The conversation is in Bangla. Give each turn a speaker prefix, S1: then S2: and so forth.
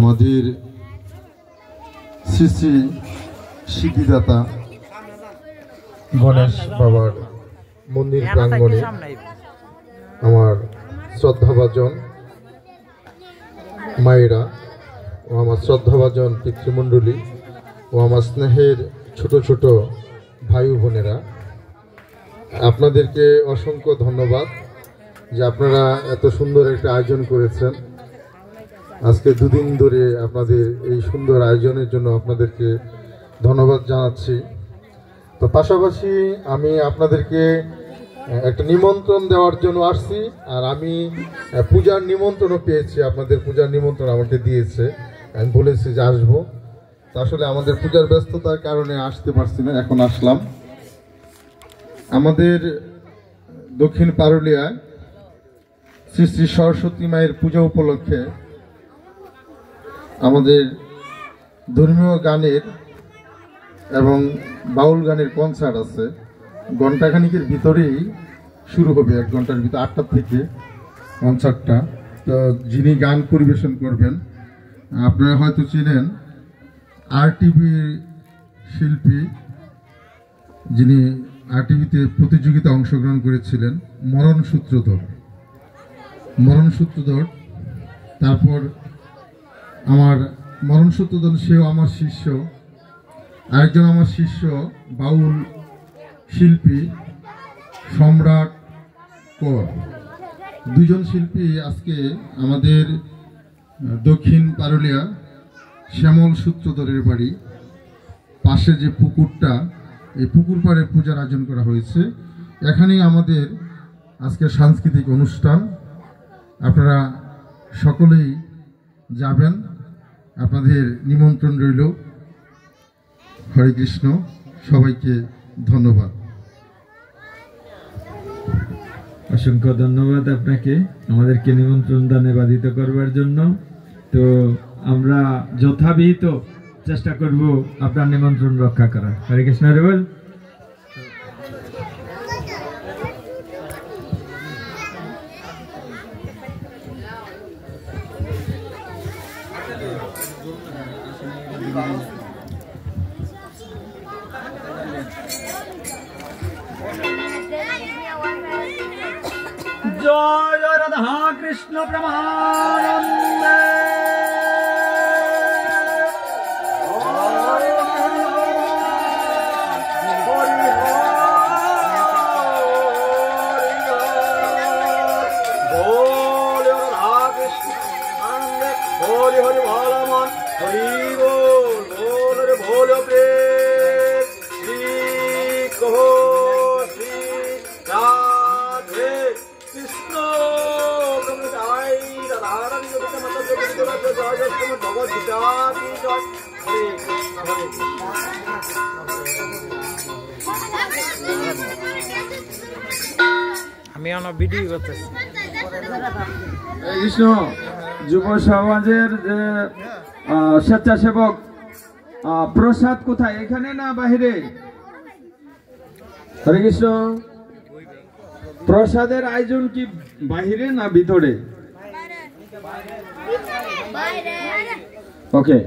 S1: আমাদের শ্রী শ্রী সিদ্ধিদাতা গণেশ বাবার মন্দির প্রাঙ্গণে আমার শ্রদ্ধাভাজন মায়েরা ও আমার শ্রদ্ধাভাজন পিতৃমণ্ডলী ও আমার স্নেহের ছোট ছোট ভাই বোনেরা, আপনাদেরকে অসংখ্য ধন্যবাদ যে আপনারা এত সুন্দর একটা আয়োজন করেছেন। আজকে দুদিন ধরে আপনাদের এই সুন্দর আয়োজনের জন্য আপনাদেরকে ধন্যবাদ জানাচ্ছি। তো পাশাপাশি আমি আপনাদেরকে একটা নিমন্ত্রণ দেওয়ার জন্য আসছি, আর আমি পূজার নিমন্ত্রণও পেয়েছি। আপনাদের পূজার নিমন্ত্রণ আমাকে দিয়েছে, আমি বলেছি যে আসবো। তো আসলে আমাদের পূজার ব্যস্ততার কারণে আসতে পারছি না, এখন আসলাম। আমাদের দক্ষিণ পারুলিয়ায় শ্রী শ্রী সরস্বতী মায়ের পূজা উপলক্ষে আমাদের ধর্মীয় গানের এবং বাউল গানের কনসার্ট আছে। ঘণ্টাখানিকের ভিতরেই শুরু হবে, 1 ঘন্টার ভিতরে 8টা থেকে কনসার্টটা। তো যিনি গান পরিবেশন করবেন আপনারা হয়তো চিনেন, RTV শিল্পী, যিনি RTVতে প্রতিযোগিতা অংশগ্রহণ করেছিলেন, মরণ সূত্রধর। তারপর আমার মরণ সূত্রধর, সেও আমার শিষ্য। আরেকজন আমার শিষ্য বাউল শিল্পী সম্রাট কর। 2 জন শিল্পী আজকে আমাদের দক্ষিণ পারুলিয়া শ্যামল সূত্রধরের বাড়ি পাশে যে পুকুরটা, এই পুকুর পাড়ে পূজার আয়োজন করা হয়েছে। এখানেই আমাদের আজকে সাংস্কৃতিক অনুষ্ঠান। আপনারা সকলেই যাবেন, আপনাদের নিমন্ত্রণ রইল। হরে কৃষ্ণ, সবাইকে ধন্যবাদ।
S2: অসংখ্য ধন্যবাদ আপনাকে আমাদেরকে নিমন্ত্রণ দানে বাধিত করবার জন্য। তো আমরা যথাবিহিত চেষ্টা করব আপনার নিমন্ত্রণ রক্ষা করার। হরে কৃষ্ণ। বল জয় জয় রাধা কৃষ্ণ প্রেমানন্দে। হরি হরি ভালো মন হরি বল বল রে ভোল প্রেম শ্রী কহো শ্রী রাধে কৃষ্ণ জয় রাধা রানী জগতে মাতা জগতে জয় জয় শ্রীমদ ভগবদ গীতা কি জয়। হরে কৃষ্ণ হরে আমি আমার ভিডিও করতেছি। কৃষ্ণ যুব সমাজের যে স্বেচ্ছাসেবক প্রসাদ কোথায়, এখানে না বাহিরে? হরে কৃষ্ণ। প্রসাদের আয়োজন কি বাহিরে না ভিতরে? ওকে।